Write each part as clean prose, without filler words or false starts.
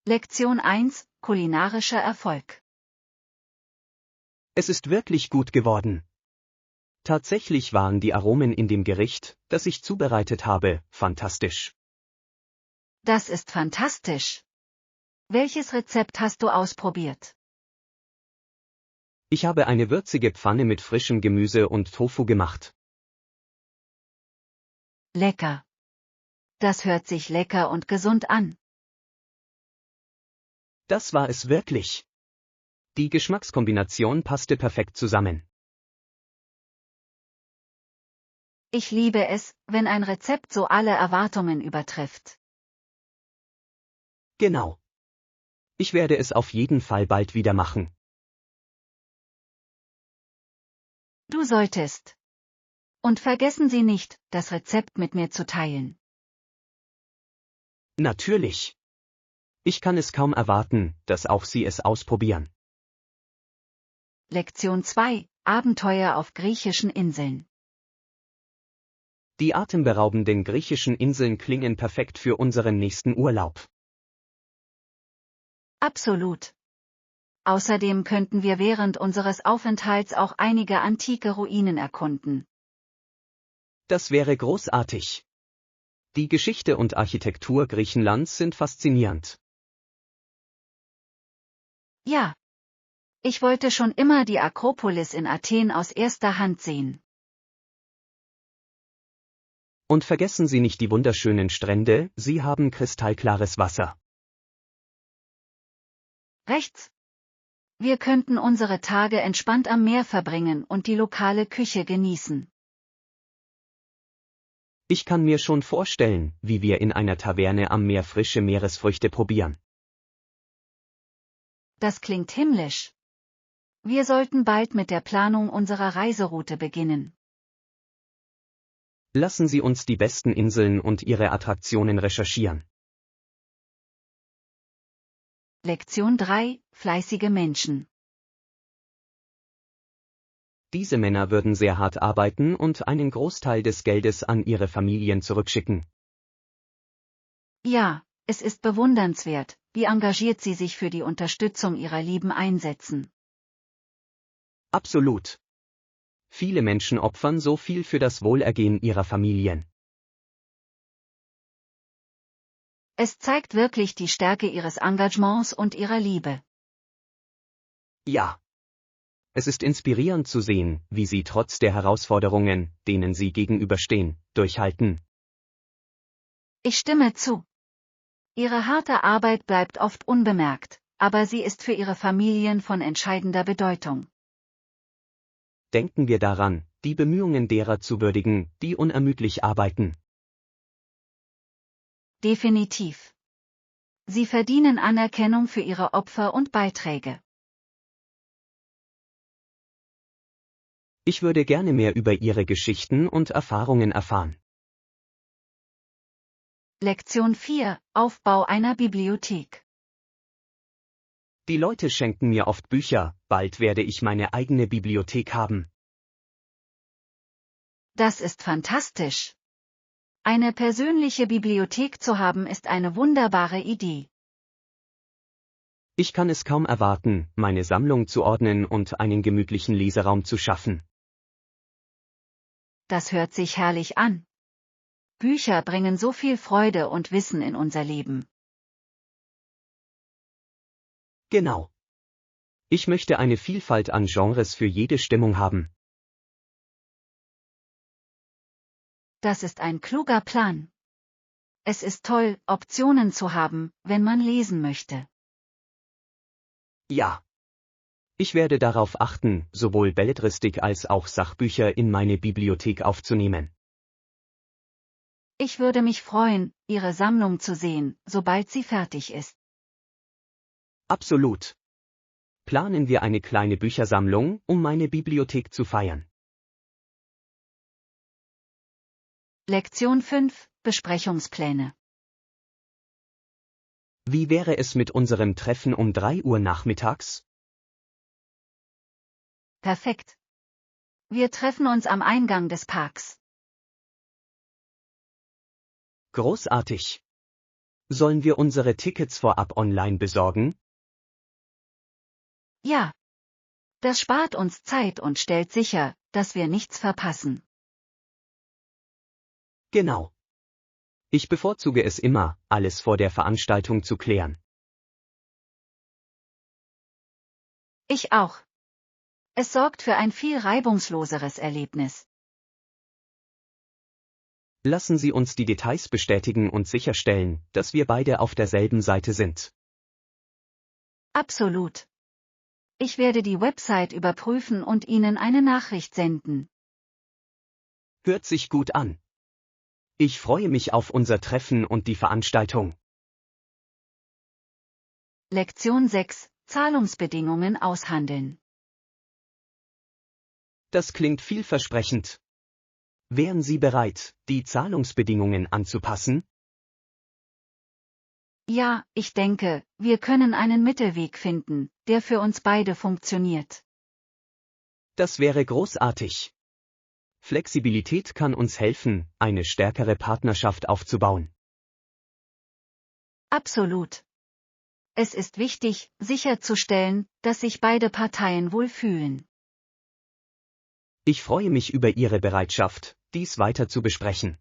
Lektion 1: Kulinarischer Erfolg. Es ist wirklich gut geworden. Tatsächlich waren die Aromen in dem Gericht, das ich zubereitet habe, fantastisch. Das ist fantastisch. Welches Rezept hast du ausprobiert? Ich habe eine würzige Pfanne mit frischem Gemüse und Tofu gemacht. Lecker. Das hört sich lecker und gesund an. Das war es wirklich. Die Geschmackskombination passte perfekt zusammen. Ich liebe es, wenn ein Rezept so alle Erwartungen übertrifft. Genau. Ich werde es auf jeden Fall bald wieder machen. Du solltest. Und vergessen Sie nicht, das Rezept mit mir zu teilen. Natürlich. Ich kann es kaum erwarten, dass auch Sie es ausprobieren. Lektion 2: Abenteuer auf griechischen Inseln. Die atemberaubenden griechischen Inseln klingen perfekt für unseren nächsten Urlaub. Absolut. Außerdem könnten wir während unseres Aufenthalts auch einige antike Ruinen erkunden. Das wäre großartig. Die Geschichte und Architektur Griechenlands sind faszinierend. Ja. Ich wollte schon immer die Akropolis in Athen aus erster Hand sehen. Und vergessen Sie nicht die wunderschönen Strände, sie haben kristallklares Wasser. Rechts. Wir könnten unsere Tage entspannt am Meer verbringen und die lokale Küche genießen. Ich kann mir schon vorstellen, wie wir in einer Taverne am Meer frische Meeresfrüchte probieren. Das klingt himmlisch. Wir sollten bald mit der Planung unserer Reiseroute beginnen. Lassen Sie uns die besten Inseln und ihre Attraktionen recherchieren. Lektion 3: Fleißige Menschen. Diese Männer würden sehr hart arbeiten und einen Großteil des Geldes an ihre Familien zurückschicken. Ja, es ist bewundernswert, wie engagiert sie sich für die Unterstützung ihrer Lieben einsetzen. Absolut. Viele Menschen opfern so viel für das Wohlergehen ihrer Familien. Es zeigt wirklich die Stärke ihres Engagements und ihrer Liebe. Ja. Es ist inspirierend zu sehen, wie sie trotz der Herausforderungen, denen sie gegenüberstehen, durchhalten. Ich stimme zu. Ihre harte Arbeit bleibt oft unbemerkt, aber sie ist für ihre Familien von entscheidender Bedeutung. Denken wir daran, die Bemühungen derer zu würdigen, die unermüdlich arbeiten. Definitiv. Sie verdienen Anerkennung für ihre Opfer und Beiträge. Ich würde gerne mehr über Ihre Geschichten und Erfahrungen erfahren. Lektion 4: Aufbau einer Bibliothek. Die Leute schenken mir oft Bücher, bald werde ich meine eigene Bibliothek haben. Das ist fantastisch. Eine persönliche Bibliothek zu haben ist eine wunderbare Idee. Ich kann es kaum erwarten, meine Sammlung zu ordnen und einen gemütlichen Leseraum zu schaffen. Das hört sich herrlich an. Bücher bringen so viel Freude und Wissen in unser Leben. Genau. Ich möchte eine Vielfalt an Genres für jede Stimmung haben. Das ist ein kluger Plan. Es ist toll, Optionen zu haben, wenn man lesen möchte. Ja. Ich werde darauf achten, sowohl Belletristik als auch Sachbücher in meine Bibliothek aufzunehmen. Ich würde mich freuen, Ihre Sammlung zu sehen, sobald sie fertig ist. Absolut. Planen wir eine kleine Büchersammlung, um meine Bibliothek zu feiern. Lektion 5: Besprechungspläne. Wie wäre es mit unserem Treffen um 3 Uhr nachmittags? Perfekt. Wir treffen uns am Eingang des Parks. Großartig. Sollen wir unsere Tickets vorab online besorgen? Ja. Das spart uns Zeit und stellt sicher, dass wir nichts verpassen. Genau. Ich bevorzuge es immer, alles vor der Veranstaltung zu klären. Ich auch. Es sorgt für ein viel reibungsloseres Erlebnis. Lassen Sie uns die Details bestätigen und sicherstellen, dass wir beide auf derselben Seite sind. Absolut. Ich werde die Website überprüfen und Ihnen eine Nachricht senden. Hört sich gut an. Ich freue mich auf unser Treffen und die Veranstaltung. Lektion 6: Zahlungsbedingungen aushandeln. Das klingt vielversprechend. Wären Sie bereit, die Zahlungsbedingungen anzupassen? Ja, ich denke, wir können einen Mittelweg finden, der für uns beide funktioniert. Das wäre großartig. Flexibilität kann uns helfen, eine stärkere Partnerschaft aufzubauen. Absolut. Es ist wichtig, sicherzustellen, dass sich beide Parteien wohlfühlen. Ich freue mich über Ihre Bereitschaft, dies weiter zu besprechen.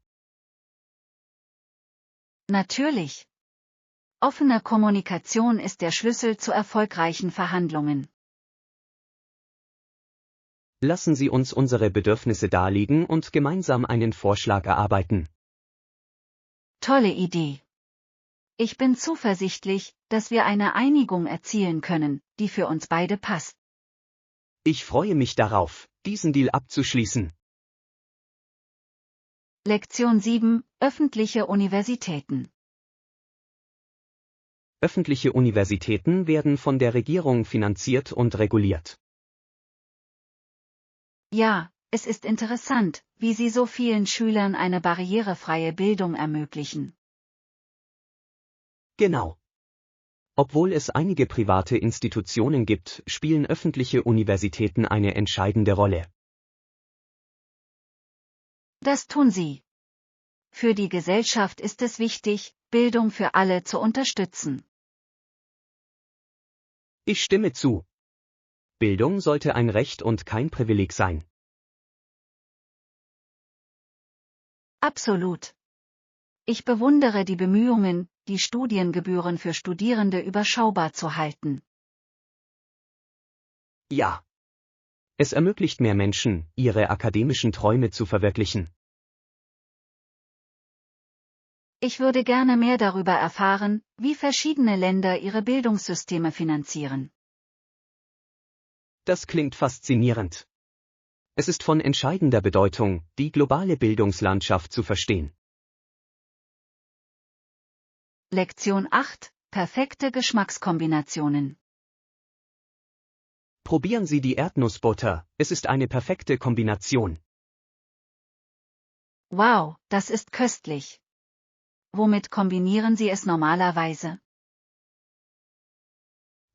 Natürlich. Offene Kommunikation ist der Schlüssel zu erfolgreichen Verhandlungen. Lassen Sie uns unsere Bedürfnisse darlegen und gemeinsam einen Vorschlag erarbeiten. Tolle Idee. Ich bin zuversichtlich, dass wir eine Einigung erzielen können, die für uns beide passt. Ich freue mich darauf, diesen Deal abzuschließen. Lektion 7: Öffentliche Universitäten. Öffentliche Universitäten werden von der Regierung finanziert und reguliert. Ja, es ist interessant, wie sie so vielen Schülern eine barrierefreie Bildung ermöglichen. Genau. Obwohl es einige private Institutionen gibt, spielen öffentliche Universitäten eine entscheidende Rolle. Das tun sie. Für die Gesellschaft ist es wichtig, Bildung für alle zu unterstützen. Ich stimme zu. Bildung sollte ein Recht und kein Privileg sein. Absolut. Ich bewundere die Bemühungen, die Studiengebühren für Studierende überschaubar zu halten. Ja. Es ermöglicht mehr Menschen, ihre akademischen Träume zu verwirklichen. Ich würde gerne mehr darüber erfahren, wie verschiedene Länder ihre Bildungssysteme finanzieren. Das klingt faszinierend. Es ist von entscheidender Bedeutung, die globale Bildungslandschaft zu verstehen. Lektion 8: Perfekte Geschmackskombinationen. Probieren Sie die Erdnussbutter, es ist eine perfekte Kombination. Wow, das ist köstlich. Womit kombinieren Sie es normalerweise?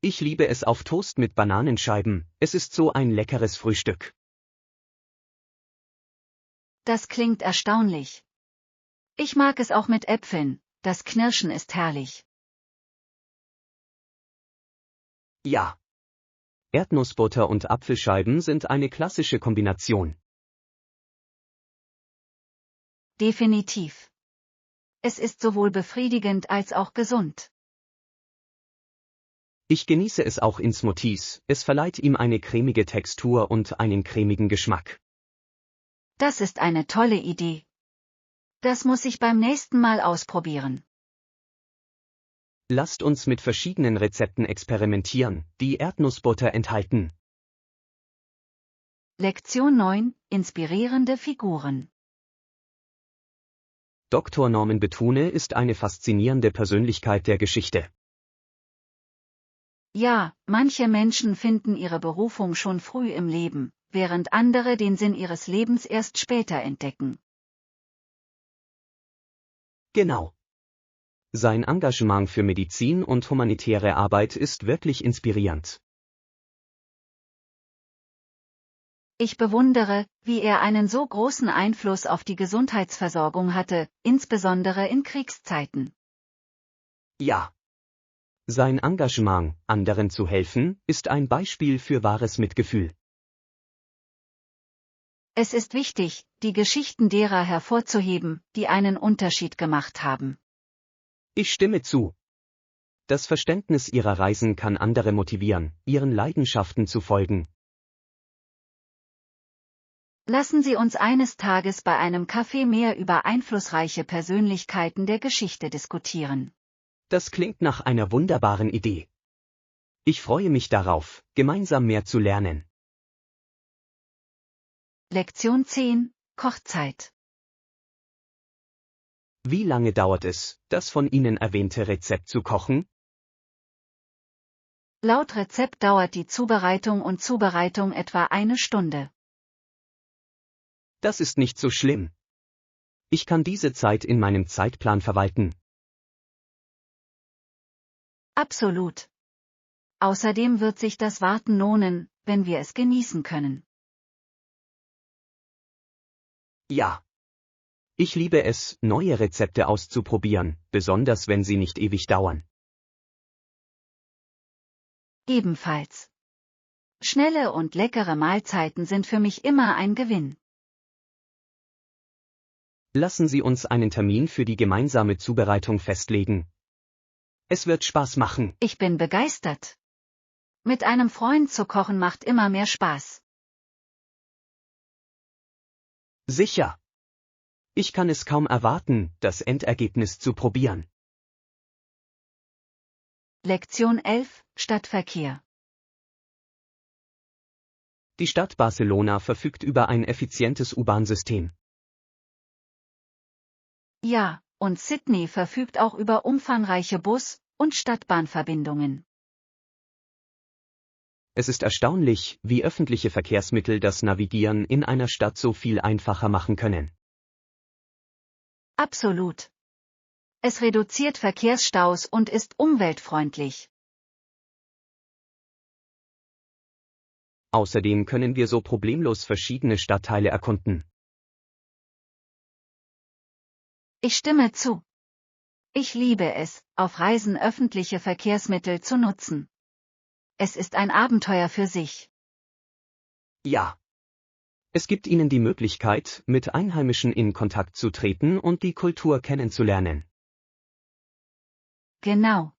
Ich liebe es auf Toast mit Bananenscheiben, es ist so ein leckeres Frühstück. Das klingt erstaunlich. Ich mag es auch mit Äpfeln, das Knirschen ist herrlich. Ja. Erdnussbutter und Apfelscheiben sind eine klassische Kombination. Definitiv. Es ist sowohl befriedigend als auch gesund. Ich genieße es auch in Smoothies, es verleiht ihm eine cremige Textur und einen cremigen Geschmack. Das ist eine tolle Idee. Das muss ich beim nächsten Mal ausprobieren. Lasst uns mit verschiedenen Rezepten experimentieren, die Erdnussbutter enthalten. Lektion 9: Inspirierende Figuren. Dr. Norman Bethune ist eine faszinierende Persönlichkeit der Geschichte. Ja, manche Menschen finden ihre Berufung schon früh im Leben, während andere den Sinn ihres Lebens erst später entdecken. Genau. Sein Engagement für Medizin und humanitäre Arbeit ist wirklich inspirierend. Ich bewundere, wie er einen so großen Einfluss auf die Gesundheitsversorgung hatte, insbesondere in Kriegszeiten. Ja. Sein Engagement, anderen zu helfen, ist ein Beispiel für wahres Mitgefühl. Es ist wichtig, die Geschichten derer hervorzuheben, die einen Unterschied gemacht haben. Ich stimme zu. Das Verständnis ihrer Reisen kann andere motivieren, ihren Leidenschaften zu folgen. Lassen Sie uns eines Tages bei einem Kaffee mehr über einflussreiche Persönlichkeiten der Geschichte diskutieren. Das klingt nach einer wunderbaren Idee. Ich freue mich darauf, gemeinsam mehr zu lernen. Lektion 10: Kochzeit. Wie lange dauert es, das von Ihnen erwähnte Rezept zu kochen? Laut Rezept dauert die Zubereitung etwa 1 Stunde. Das ist nicht so schlimm. Ich kann diese Zeit in meinem Zeitplan verwalten. Absolut. Außerdem wird sich das Warten lohnen, wenn wir es genießen können. Ja. Ich liebe es, neue Rezepte auszuprobieren, besonders wenn sie nicht ewig dauern. Ebenfalls. Schnelle und leckere Mahlzeiten sind für mich immer ein Gewinn. Lassen Sie uns einen Termin für die gemeinsame Zubereitung festlegen. Es wird Spaß machen. Ich bin begeistert. Mit einem Freund zu kochen macht immer mehr Spaß. Sicher. Ich kann es kaum erwarten, das Endergebnis zu probieren. Lektion 11: Stadtverkehr. Die Stadt Barcelona verfügt über ein effizientes U-Bahn-System. Ja, und Sydney verfügt auch über umfangreiche Bus- und Stadtbahnverbindungen. Es ist erstaunlich, wie öffentliche Verkehrsmittel das Navigieren in einer Stadt so viel einfacher machen können. Absolut. Es reduziert Verkehrsstaus und ist umweltfreundlich. Außerdem können wir so problemlos verschiedene Stadtteile erkunden. Ich stimme zu. Ich liebe es, auf Reisen öffentliche Verkehrsmittel zu nutzen. Es ist ein Abenteuer für sich. Ja. Es gibt Ihnen die Möglichkeit, mit Einheimischen in Kontakt zu treten und die Kultur kennenzulernen. Genau.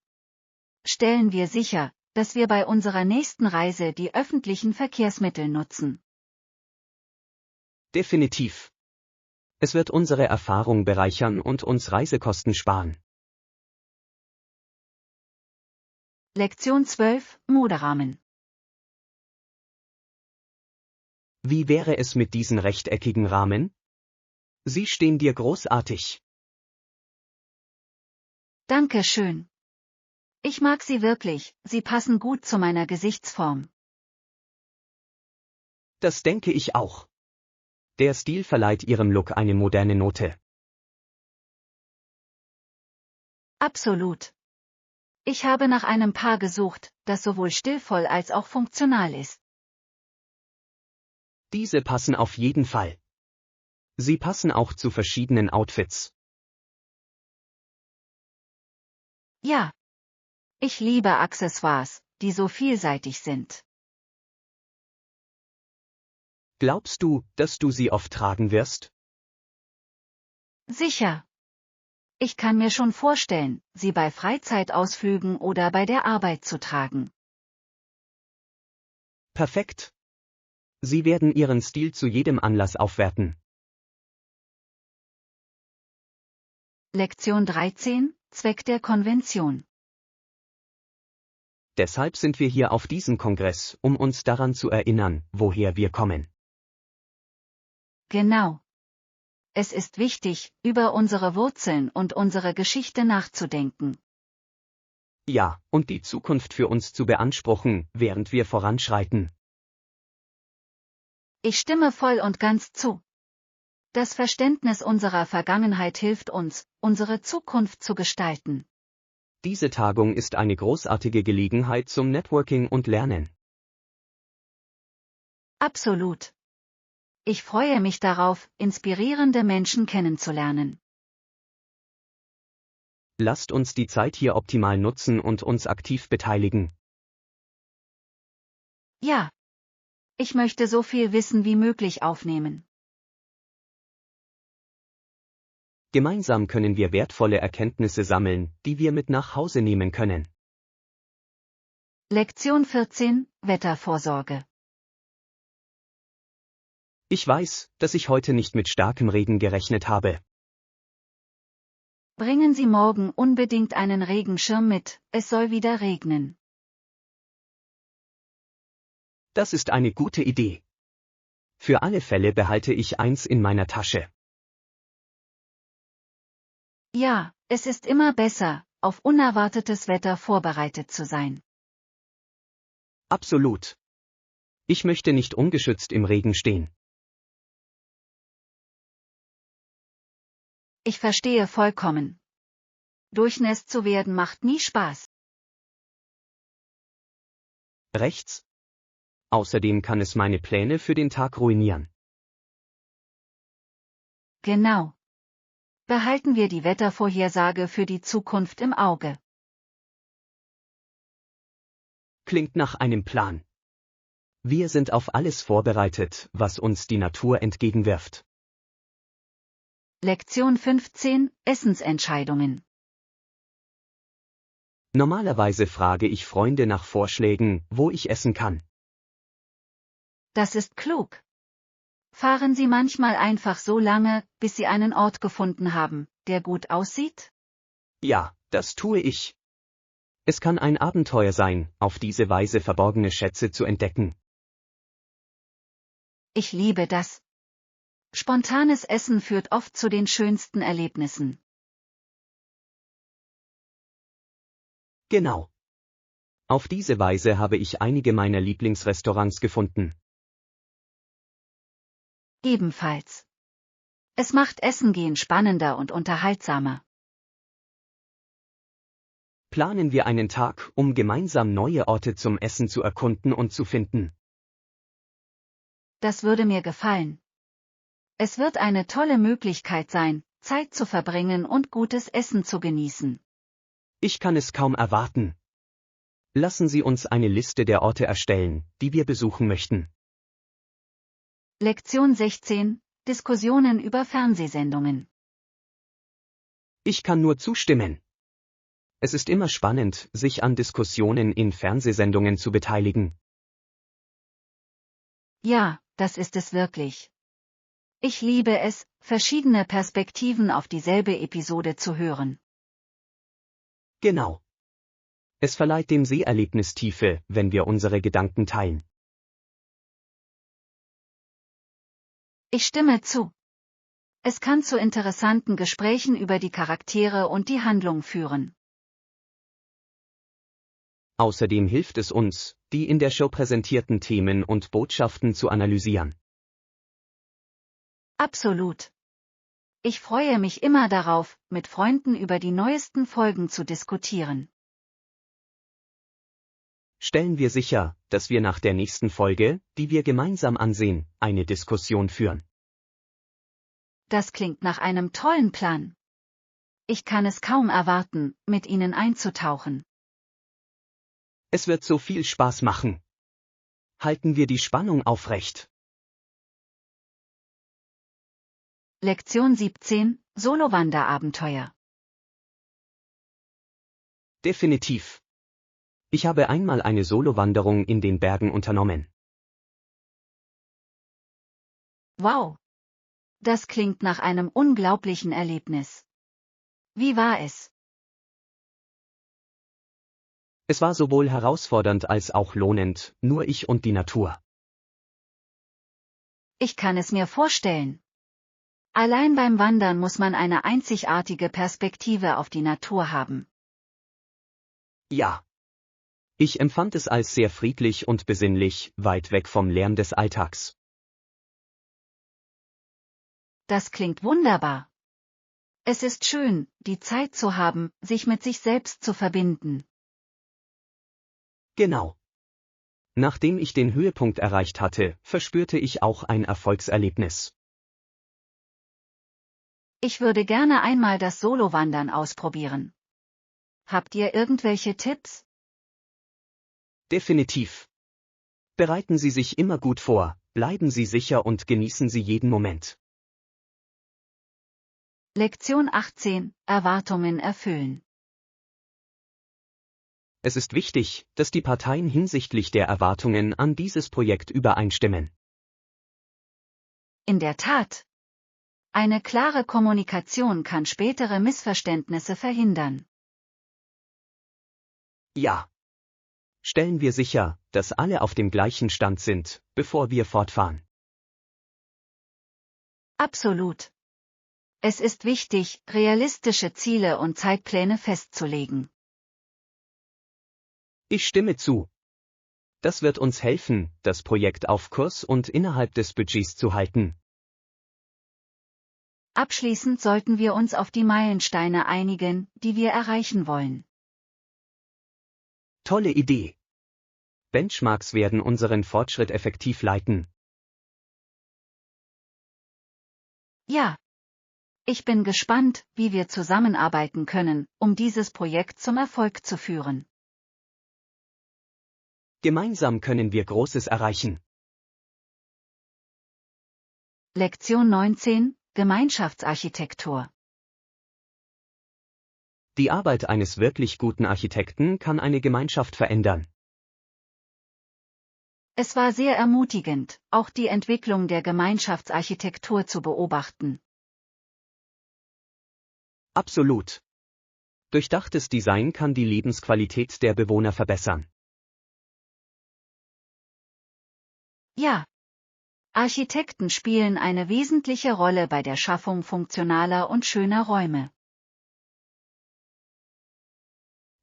Stellen wir sicher, dass wir bei unserer nächsten Reise die öffentlichen Verkehrsmittel nutzen. Definitiv. Es wird unsere Erfahrung bereichern und uns Reisekosten sparen. Lektion 12: Moderahmen. Wie wäre es mit diesen rechteckigen Rahmen? Sie stehen dir großartig. Danke schön. Ich mag sie wirklich, sie passen gut zu meiner Gesichtsform. Das denke ich auch. Der Stil verleiht Ihrem Look eine moderne Note. Absolut. Ich habe nach einem Paar gesucht, das sowohl stilvoll als auch funktional ist. Diese passen auf jeden Fall. Sie passen auch zu verschiedenen Outfits. Ja. Ich liebe Accessoires, die so vielseitig sind. Glaubst du, dass du sie oft tragen wirst? Sicher. Ich kann mir schon vorstellen, sie bei Freizeitausflügen oder bei der Arbeit zu tragen. Perfekt. Sie werden Ihren Stil zu jedem Anlass aufwerten. Lektion 13: Zweck der Konvention. Deshalb sind wir hier auf diesem Kongress, um uns daran zu erinnern, woher wir kommen. Genau. Es ist wichtig, über unsere Wurzeln und unsere Geschichte nachzudenken. Ja, und die Zukunft für uns zu beanspruchen, während wir voranschreiten. Ich stimme voll und ganz zu. Das Verständnis unserer Vergangenheit hilft uns, unsere Zukunft zu gestalten. Diese Tagung ist eine großartige Gelegenheit zum Networking und Lernen. Absolut. Ich freue mich darauf, inspirierende Menschen kennenzulernen. Lasst uns die Zeit hier optimal nutzen und uns aktiv beteiligen. Ja. Ich möchte so viel Wissen wie möglich aufnehmen. Gemeinsam können wir wertvolle Erkenntnisse sammeln, die wir mit nach Hause nehmen können. Lektion 14, Wettervorsorge. Ich weiß, dass ich heute nicht mit starkem Regen gerechnet habe. Bringen Sie morgen unbedingt einen Regenschirm mit, es soll wieder regnen. Das ist eine gute Idee. Für alle Fälle behalte ich eins in meiner Tasche. Ja, es ist immer besser, auf unerwartetes Wetter vorbereitet zu sein. Absolut. Ich möchte nicht ungeschützt im Regen stehen. Ich verstehe vollkommen. Durchnässt zu werden macht nie Spaß. Rechts? Außerdem kann es meine Pläne für den Tag ruinieren. Genau. Behalten wir die Wettervorhersage für die Zukunft im Auge. Klingt nach einem Plan. Wir sind auf alles vorbereitet, was uns die Natur entgegenwirft. Lektion 15, Essensentscheidungen. Normalerweise frage ich Freunde nach Vorschlägen, wo ich essen kann. Das ist klug. Fahren Sie manchmal einfach so lange, bis Sie einen Ort gefunden haben, der gut aussieht? Ja, das tue ich. Es kann ein Abenteuer sein, auf diese Weise verborgene Schätze zu entdecken. Ich liebe das. Spontanes Essen führt oft zu den schönsten Erlebnissen. Genau. Auf diese Weise habe ich einige meiner Lieblingsrestaurants gefunden. Ebenfalls. Es macht Essen gehen spannender und unterhaltsamer. Planen wir einen Tag, um gemeinsam neue Orte zum Essen zu erkunden und zu finden. Das würde mir gefallen. Es wird eine tolle Möglichkeit sein, Zeit zu verbringen und gutes Essen zu genießen. Ich kann es kaum erwarten. Lassen Sie uns eine Liste der Orte erstellen, die wir besuchen möchten. Lektion 16, Diskussionen über Fernsehsendungen. Ich kann nur zustimmen. Es ist immer spannend, sich an Diskussionen in Fernsehsendungen zu beteiligen. Ja, das ist es wirklich. Ich liebe es, verschiedene Perspektiven auf dieselbe Episode zu hören. Genau. Es verleiht dem Seherlebnis Tiefe, wenn wir unsere Gedanken teilen. Ich stimme zu. Es kann zu interessanten Gesprächen über die Charaktere und die Handlung führen. Außerdem hilft es uns, die in der Show präsentierten Themen und Botschaften zu analysieren. Absolut. Ich freue mich immer darauf, mit Freunden über die neuesten Folgen zu diskutieren. Stellen wir sicher, dass wir nach der nächsten Folge, die wir gemeinsam ansehen, eine Diskussion führen. Das klingt nach einem tollen Plan. Ich kann es kaum erwarten, mit Ihnen einzutauchen. Es wird so viel Spaß machen. Halten wir die Spannung aufrecht. Lektion 17, Solo-Wanderabenteuer. Definitiv. Ich habe einmal eine Solowanderung in den Bergen unternommen. Wow! Das klingt nach einem unglaublichen Erlebnis. Wie war es? Es war sowohl herausfordernd als auch lohnend, nur ich und die Natur. Ich kann es mir vorstellen. Allein beim Wandern muss man eine einzigartige Perspektive auf die Natur haben. Ja. Ich empfand es als sehr friedlich und besinnlich, weit weg vom Lärm des Alltags. Das klingt wunderbar. Es ist schön, die Zeit zu haben, sich mit sich selbst zu verbinden. Genau. Nachdem ich den Höhepunkt erreicht hatte, verspürte ich auch ein Erfolgserlebnis. Ich würde gerne einmal das Solowandern ausprobieren. Habt ihr irgendwelche Tipps? Definitiv. Bereiten Sie sich immer gut vor, bleiben Sie sicher und genießen Sie jeden Moment. Lektion 18: Erwartungen erfüllen. Es ist wichtig, dass die Parteien hinsichtlich der Erwartungen an dieses Projekt übereinstimmen. In der Tat. Eine klare Kommunikation kann spätere Missverständnisse verhindern. Ja. Stellen wir sicher, dass alle auf dem gleichen Stand sind, bevor wir fortfahren. Absolut. Es ist wichtig, realistische Ziele und Zeitpläne festzulegen. Ich stimme zu. Das wird uns helfen, das Projekt auf Kurs und innerhalb des Budgets zu halten. Abschließend sollten wir uns auf die Meilensteine einigen, die wir erreichen wollen. Tolle Idee. Benchmarks werden unseren Fortschritt effektiv leiten. Ja. Ich bin gespannt, wie wir zusammenarbeiten können, um dieses Projekt zum Erfolg zu führen. Gemeinsam können wir Großes erreichen. Lektion 19: Gemeinschaftsarchitektur. Die Arbeit eines wirklich guten Architekten kann eine Gemeinschaft verändern. Es war sehr ermutigend, auch die Entwicklung der Gemeinschaftsarchitektur zu beobachten. Absolut. Durchdachtes Design kann die Lebensqualität der Bewohner verbessern. Ja. Architekten spielen eine wesentliche Rolle bei der Schaffung funktionaler und schöner Räume.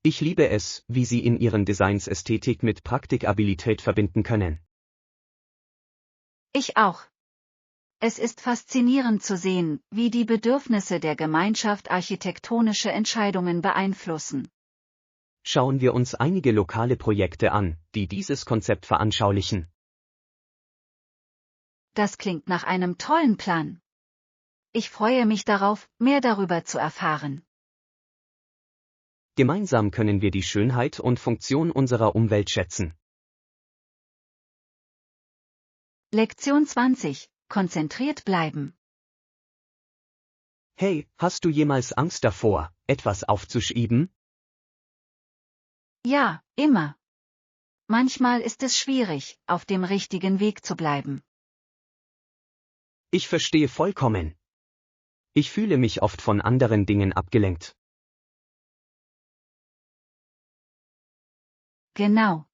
Ich liebe es, wie Sie in Ihren Designs Ästhetik mit Praktikabilität verbinden können. Ich auch. Es ist faszinierend zu sehen, wie die Bedürfnisse der Gemeinschaft architektonische Entscheidungen beeinflussen. Schauen wir uns einige lokale Projekte an, die dieses Konzept veranschaulichen. Das klingt nach einem tollen Plan. Ich freue mich darauf, mehr darüber zu erfahren. Gemeinsam können wir die Schönheit und Funktion unserer Umwelt schätzen. Lektion 20: Konzentriert bleiben. Hey, hast du jemals Angst davor, etwas aufzuschieben? Ja, immer. Manchmal ist es schwierig, auf dem richtigen Weg zu bleiben. Ich verstehe vollkommen. Ich fühle mich oft von anderen Dingen abgelenkt. Genau.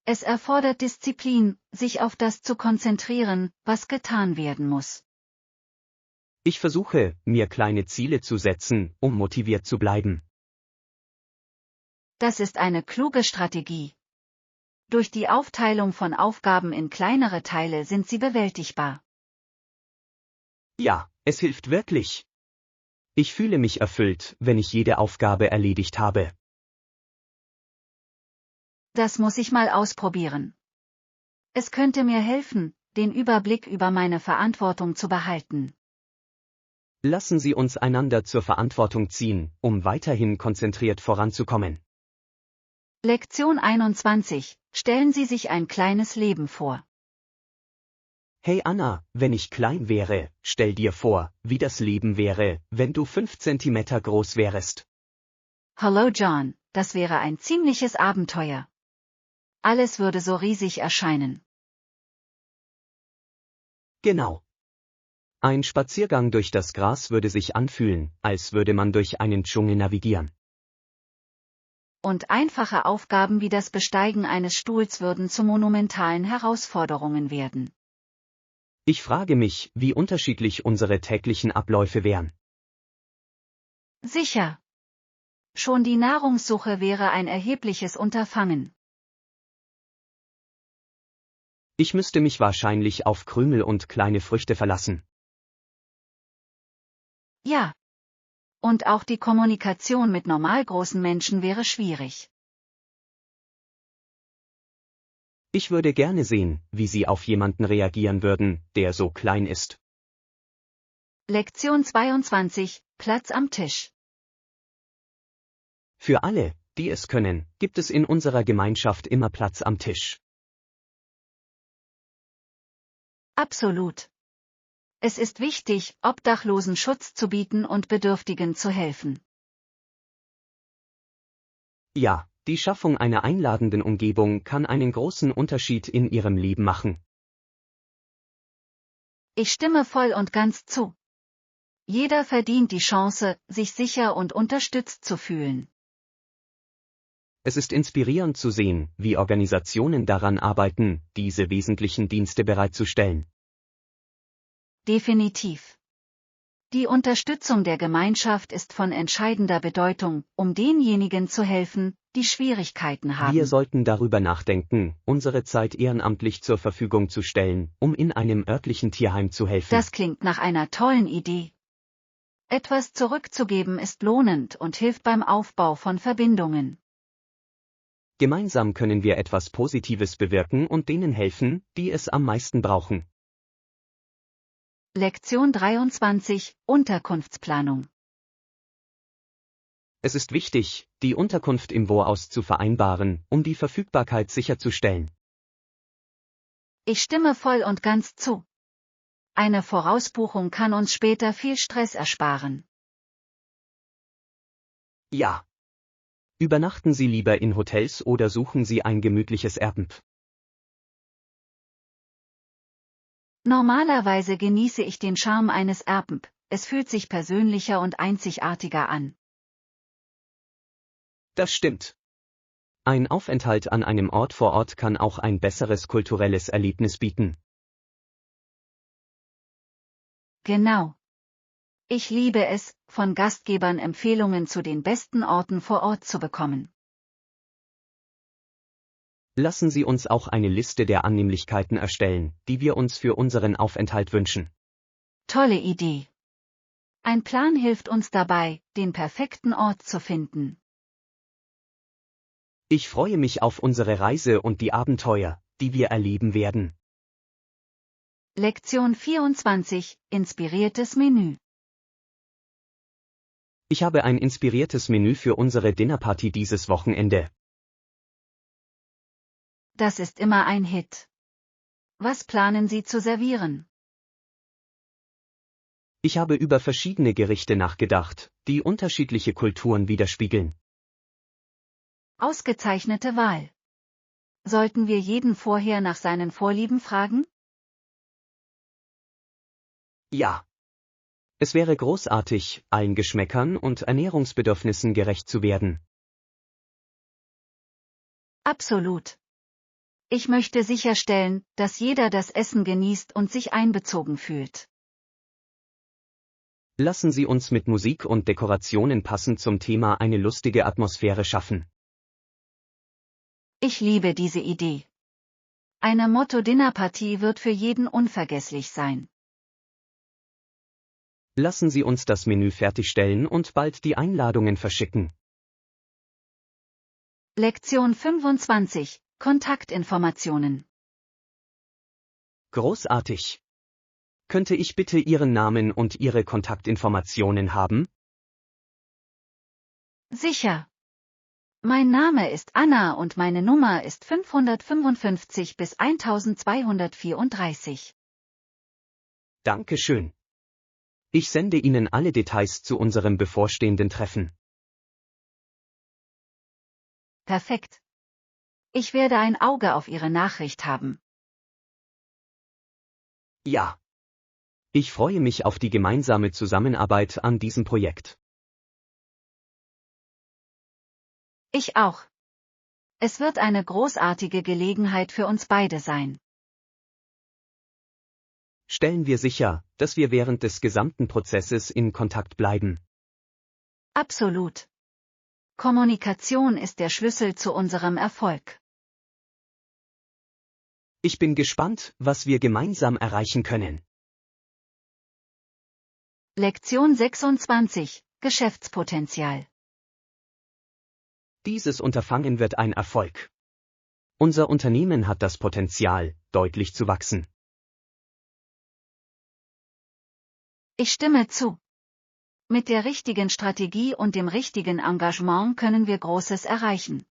Es erfordert Disziplin, sich auf das zu konzentrieren, was getan werden muss. Ich versuche, mir kleine Ziele zu setzen, um motiviert zu bleiben. Das ist eine kluge Strategie. Durch die Aufteilung von Aufgaben in kleinere Teile sind sie bewältigbar. Ja, es hilft wirklich. Ich fühle mich erfüllt, wenn ich jede Aufgabe erledigt habe. Das muss ich mal ausprobieren. Es könnte mir helfen, den Überblick über meine Verantwortung zu behalten. Lassen Sie uns einander zur Verantwortung ziehen, um weiterhin konzentriert voranzukommen. Lektion 21: Stellen Sie sich ein kleines Leben vor. Hey Anna, wenn ich klein wäre, stell dir vor, wie das Leben wäre, wenn du 5 Zentimeter groß wärest. Hallo John, das wäre ein ziemliches Abenteuer. Alles würde so riesig erscheinen. Genau. Ein Spaziergang durch das Gras würde sich anfühlen, als würde man durch einen Dschungel navigieren. Und einfache Aufgaben wie das Besteigen eines Stuhls würden zu monumentalen Herausforderungen werden. Ich frage mich, wie unterschiedlich unsere täglichen Abläufe wären. Sicher. Schon die Nahrungssuche wäre ein erhebliches Unterfangen. Ich müsste mich wahrscheinlich auf Krümel und kleine Früchte verlassen. Ja. Und auch die Kommunikation mit normal großen Menschen wäre schwierig. Ich würde gerne sehen, wie Sie auf jemanden reagieren würden, der so klein ist. Lektion 22: Platz am Tisch. Für alle, die es können, gibt es in unserer Gemeinschaft immer Platz am Tisch. Absolut. Es ist wichtig, Obdachlosen Schutz zu bieten und Bedürftigen zu helfen. Ja, die Schaffung einer einladenden Umgebung kann einen großen Unterschied in ihrem Leben machen. Ich stimme voll und ganz zu. Jeder verdient die Chance, sich sicher und unterstützt zu fühlen. Es ist inspirierend zu sehen, wie Organisationen daran arbeiten, diese wesentlichen Dienste bereitzustellen. Definitiv. Die Unterstützung der Gemeinschaft ist von entscheidender Bedeutung, um denjenigen zu helfen, die Schwierigkeiten haben. Wir sollten darüber nachdenken, unsere Zeit ehrenamtlich zur Verfügung zu stellen, um in einem örtlichen Tierheim zu helfen. Das klingt nach einer tollen Idee. Etwas zurückzugeben ist lohnend und hilft beim Aufbau von Verbindungen. Gemeinsam können wir etwas Positives bewirken und denen helfen, die es am meisten brauchen. Lektion 23: Unterkunftsplanung. Es ist wichtig, die Unterkunft im Voraus zu vereinbaren, um die Verfügbarkeit sicherzustellen. Ich stimme voll und ganz zu. Eine Vorausbuchung kann uns später viel Stress ersparen. Ja. Übernachten Sie lieber in Hotels oder suchen Sie ein gemütliches Airbnb. Normalerweise genieße ich den Charme eines Airbnb, es fühlt sich persönlicher und einzigartiger an. Das stimmt. Ein Aufenthalt an einem Ort vor Ort kann auch ein besseres kulturelles Erlebnis bieten. Genau. Ich liebe es, von Gastgebern Empfehlungen zu den besten Orten vor Ort zu bekommen. Lassen Sie uns auch eine Liste der Annehmlichkeiten erstellen, die wir uns für unseren Aufenthalt wünschen. Tolle Idee. Ein Plan hilft uns dabei, den perfekten Ort zu finden. Ich freue mich auf unsere Reise und die Abenteuer, die wir erleben werden. Lektion 24: Inspiriertes Menü. Ich habe ein inspiriertes Menü für unsere Dinnerparty dieses Wochenende. Das ist immer ein Hit. Was planen Sie zu servieren? Ich habe über verschiedene Gerichte nachgedacht, die unterschiedliche Kulturen widerspiegeln. Ausgezeichnete Wahl. Sollten wir jeden vorher nach seinen Vorlieben fragen? Ja. Es wäre großartig, allen Geschmäckern und Ernährungsbedürfnissen gerecht zu werden. Absolut. Ich möchte sicherstellen, dass jeder das Essen genießt und sich einbezogen fühlt. Lassen Sie uns mit Musik und Dekorationen passend zum Thema eine lustige Atmosphäre schaffen. Ich liebe diese Idee. Eine Motto-Dinnerpartie wird für jeden unvergesslich sein. Lassen Sie uns das Menü fertigstellen und bald die Einladungen verschicken. Lektion 25: Kontaktinformationen. Großartig. Könnte ich bitte Ihren Namen und Ihre Kontaktinformationen haben? Sicher. Mein Name ist Anna und meine Nummer ist 555 bis 1234. Dankeschön. Ich sende Ihnen alle Details zu unserem bevorstehenden Treffen. Perfekt. Ich werde ein Auge auf Ihre Nachricht haben. Ja. Ich freue mich auf die gemeinsame Zusammenarbeit an diesem Projekt. Ich auch. Es wird eine großartige Gelegenheit für uns beide sein. Stellen wir sicher, dass wir während des gesamten Prozesses in Kontakt bleiben. Absolut. Kommunikation ist der Schlüssel zu unserem Erfolg. Ich bin gespannt, was wir gemeinsam erreichen können. Lektion 26: Geschäftspotenzial. Dieses Unterfangen wird ein Erfolg. Unser Unternehmen hat das Potenzial, deutlich zu wachsen. Ich stimme zu. Mit der richtigen Strategie und dem richtigen Engagement können wir Großes erreichen.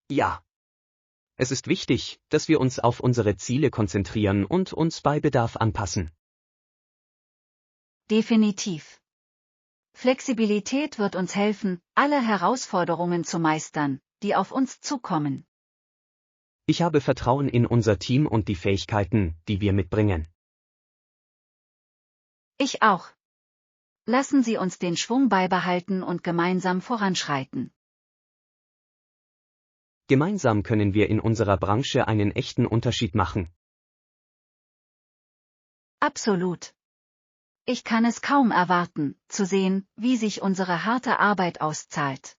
Ja. Es ist wichtig, dass wir uns auf unsere Ziele konzentrieren und uns bei Bedarf anpassen. Definitiv. Flexibilität wird uns helfen, alle Herausforderungen zu meistern, die auf uns zukommen. Ich habe Vertrauen in unser Team und die Fähigkeiten, die wir mitbringen. Ich auch. Lassen Sie uns den Schwung beibehalten und gemeinsam voranschreiten. Gemeinsam können wir in unserer Branche einen echten Unterschied machen. Absolut. Ich kann es kaum erwarten, zu sehen, wie sich unsere harte Arbeit auszahlt.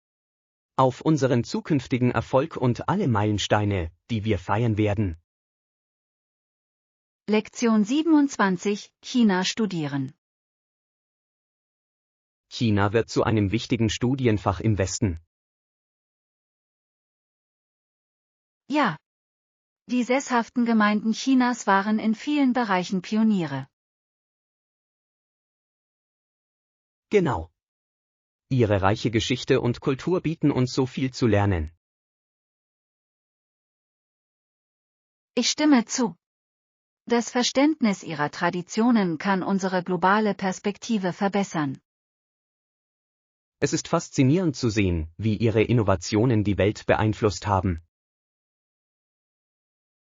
Auf unseren zukünftigen Erfolg und alle Meilensteine, die wir feiern werden. Lektion 27: China studieren. China wird zu einem wichtigen Studienfach im Westen. Ja. Die sesshaften Gemeinden Chinas waren in vielen Bereichen Pioniere. Genau. Ihre reiche Geschichte und Kultur bieten uns so viel zu lernen. Ich stimme zu. Das Verständnis ihrer Traditionen kann unsere globale Perspektive verbessern. Es ist faszinierend zu sehen, wie ihre Innovationen die Welt beeinflusst haben.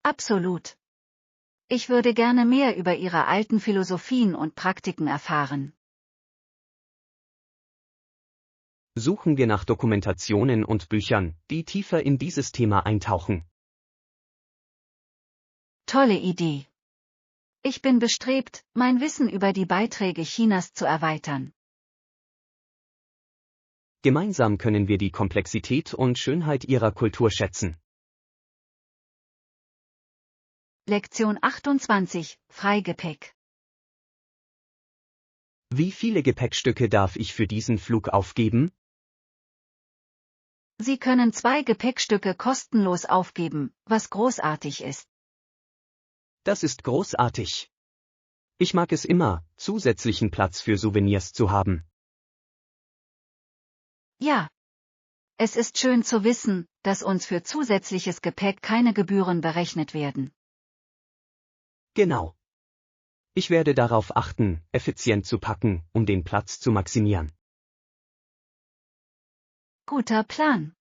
Absolut. Ich würde gerne mehr über ihre alten Philosophien und Praktiken erfahren. Suchen wir nach Dokumentationen und Büchern, die tiefer in dieses Thema eintauchen. Tolle Idee. Ich bin bestrebt, mein Wissen über die Beiträge Chinas zu erweitern. Gemeinsam können wir die Komplexität und Schönheit ihrer Kultur schätzen. Lektion 28: Freigepäck. Wie viele Gepäckstücke darf ich für diesen Flug aufgeben? Sie können 2 Gepäckstücke kostenlos aufgeben, was großartig ist. Das ist großartig. Ich mag es immer, zusätzlichen Platz für Souvenirs zu haben. Ja. Es ist schön zu wissen, dass uns für zusätzliches Gepäck keine Gebühren berechnet werden. Genau. Ich werde darauf achten, effizient zu packen, um den Platz zu maximieren. Guter Plan.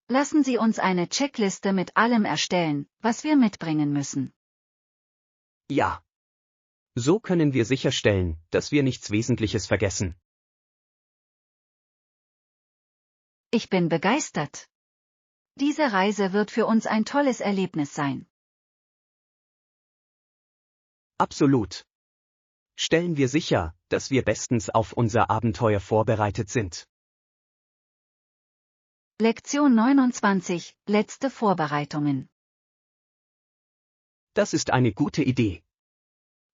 Lassen Sie uns eine Checkliste mit allem erstellen, was wir mitbringen müssen. Ja. So können wir sicherstellen, dass wir nichts Wesentliches vergessen. Ich bin begeistert. Diese Reise wird für uns ein tolles Erlebnis sein. Absolut. Stellen wir sicher, dass wir bestens auf unser Abenteuer vorbereitet sind. Lektion 29: Letzte Vorbereitungen. Das ist eine gute Idee.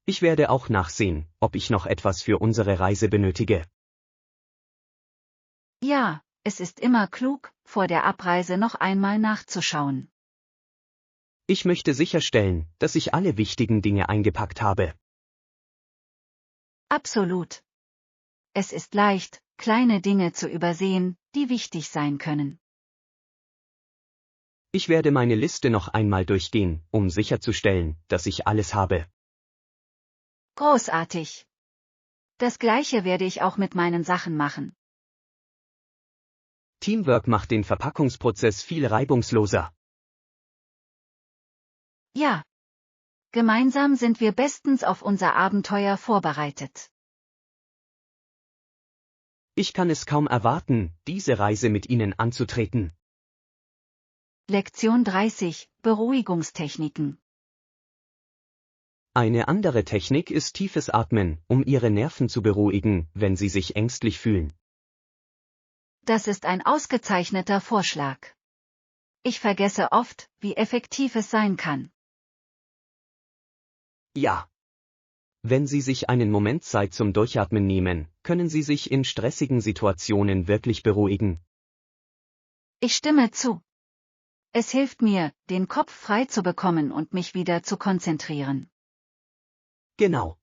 Ich werde auch nachsehen, ob ich noch etwas für unsere Reise benötige. Ja, es ist immer klug, vor der Abreise noch einmal nachzuschauen. Ich möchte sicherstellen, dass ich alle wichtigen Dinge eingepackt habe. Absolut. Es ist leicht, kleine Dinge zu übersehen, die wichtig sein können. Ich werde meine Liste noch einmal durchgehen, um sicherzustellen, dass ich alles habe. Großartig. Das Gleiche werde ich auch mit meinen Sachen machen. Teamwork macht den Verpackungsprozess viel reibungsloser. Ja. Gemeinsam sind wir bestens auf unser Abenteuer vorbereitet. Ich kann es kaum erwarten, diese Reise mit Ihnen anzutreten. Lektion 30: Beruhigungstechniken. Eine andere Technik ist tiefes Atmen, um Ihre Nerven zu beruhigen, wenn Sie sich ängstlich fühlen. Das ist ein ausgezeichneter Vorschlag. Ich vergesse oft, wie effektiv es sein kann. Ja. Wenn Sie sich einen Moment Zeit zum Durchatmen nehmen, können Sie sich in stressigen Situationen wirklich beruhigen. Ich stimme zu. Es hilft mir, den Kopf frei zu bekommen und mich wieder zu konzentrieren. Genau.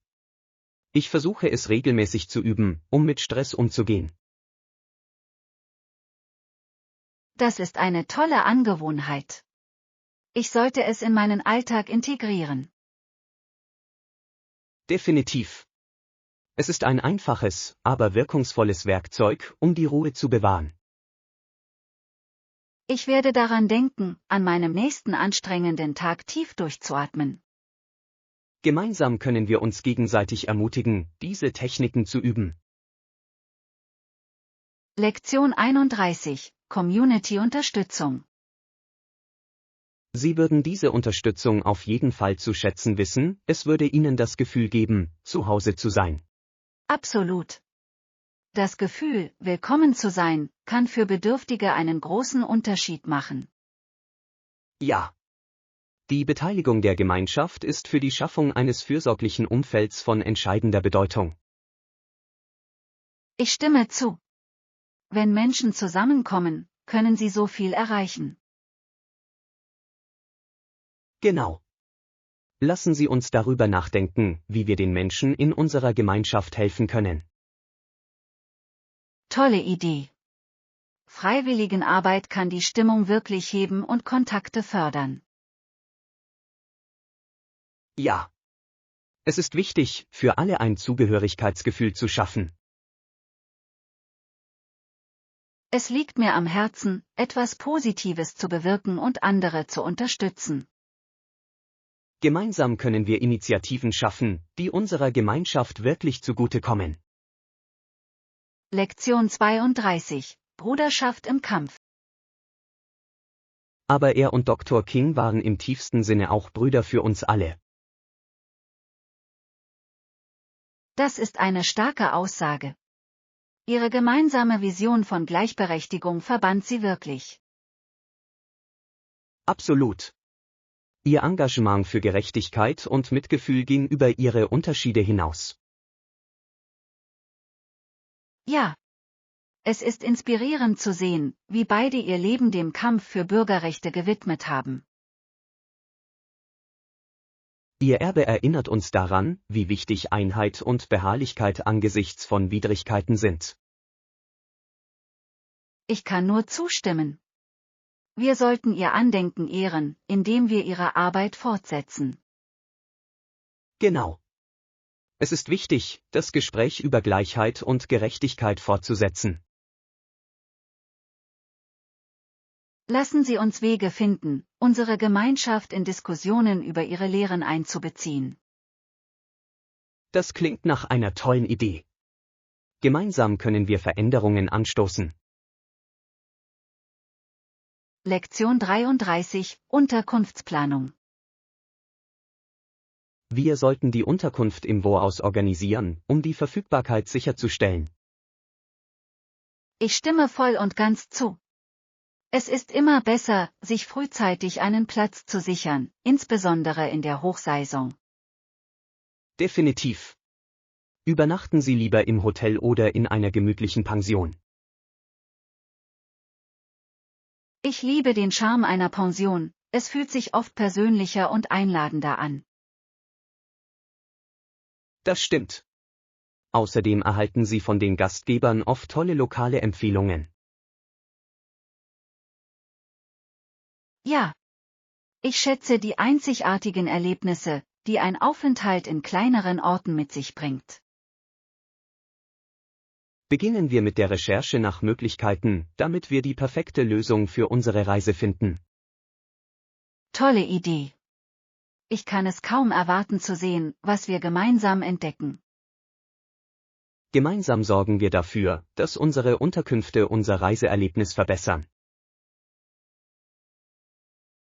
Ich versuche es regelmäßig zu üben, um mit Stress umzugehen. Das ist eine tolle Angewohnheit. Ich sollte es in meinen Alltag integrieren. Definitiv. Es ist ein einfaches, aber wirkungsvolles Werkzeug, um die Ruhe zu bewahren. Ich werde daran denken, an meinem nächsten anstrengenden Tag tief durchzuatmen. Gemeinsam können wir uns gegenseitig ermutigen, diese Techniken zu üben. Lektion 31: Community-Unterstützung. Sie würden diese Unterstützung auf jeden Fall zu schätzen wissen, es würde Ihnen das Gefühl geben, zu Hause zu sein. Absolut. Das Gefühl, willkommen zu sein, kann für Bedürftige einen großen Unterschied machen. Ja. Die Beteiligung der Gemeinschaft ist für die Schaffung eines fürsorglichen Umfelds von entscheidender Bedeutung. Ich stimme zu. Wenn Menschen zusammenkommen, können sie so viel erreichen. Genau. Lassen Sie uns darüber nachdenken, wie wir den Menschen in unserer Gemeinschaft helfen können. Tolle Idee. Freiwilligenarbeit kann die Stimmung wirklich heben und Kontakte fördern. Ja. Es ist wichtig, für alle ein Zugehörigkeitsgefühl zu schaffen. Es liegt mir am Herzen, etwas Positives zu bewirken und andere zu unterstützen. Gemeinsam können wir Initiativen schaffen, die unserer Gemeinschaft wirklich zugutekommen. Lektion 32: Bruderschaft im Kampf. Aber er und Dr. King waren im tiefsten Sinne auch Brüder für uns alle. Das ist eine starke Aussage. Ihre gemeinsame Vision von Gleichberechtigung verband sie wirklich. Absolut. Ihr Engagement für Gerechtigkeit und Mitgefühl ging über ihre Unterschiede hinaus. Ja. Es ist inspirierend zu sehen, wie beide ihr Leben dem Kampf für Bürgerrechte gewidmet haben. Ihr Erbe erinnert uns daran, wie wichtig Einheit und Beharrlichkeit angesichts von Widrigkeiten sind. Ich kann nur zustimmen. Wir sollten ihr Andenken ehren, indem wir ihre Arbeit fortsetzen. Genau. Es ist wichtig, das Gespräch über Gleichheit und Gerechtigkeit fortzusetzen. Lassen Sie uns Wege finden, unsere Gemeinschaft in Diskussionen über ihre Lehren einzubeziehen. Das klingt nach einer tollen Idee. Gemeinsam können wir Veränderungen anstoßen. Lektion 33: Unterkunftsplanung. Wir sollten die Unterkunft im Voraus organisieren, um die Verfügbarkeit sicherzustellen. Ich stimme voll und ganz zu. Es ist immer besser, sich frühzeitig einen Platz zu sichern, insbesondere in der Hochsaison. Definitiv. Übernachten Sie lieber im Hotel oder in einer gemütlichen Pension. Ich liebe den Charme einer Pension, es fühlt sich oft persönlicher und einladender an. Das stimmt. Außerdem erhalten Sie von den Gastgebern oft tolle lokale Empfehlungen. Ja. Ich schätze die einzigartigen Erlebnisse, die ein Aufenthalt in kleineren Orten mit sich bringt. Beginnen wir mit der Recherche nach Möglichkeiten, damit wir die perfekte Lösung für unsere Reise finden. Tolle Idee. Ich kann es kaum erwarten zu sehen, was wir gemeinsam entdecken. Gemeinsam sorgen wir dafür, dass unsere Unterkünfte unser Reiseerlebnis verbessern.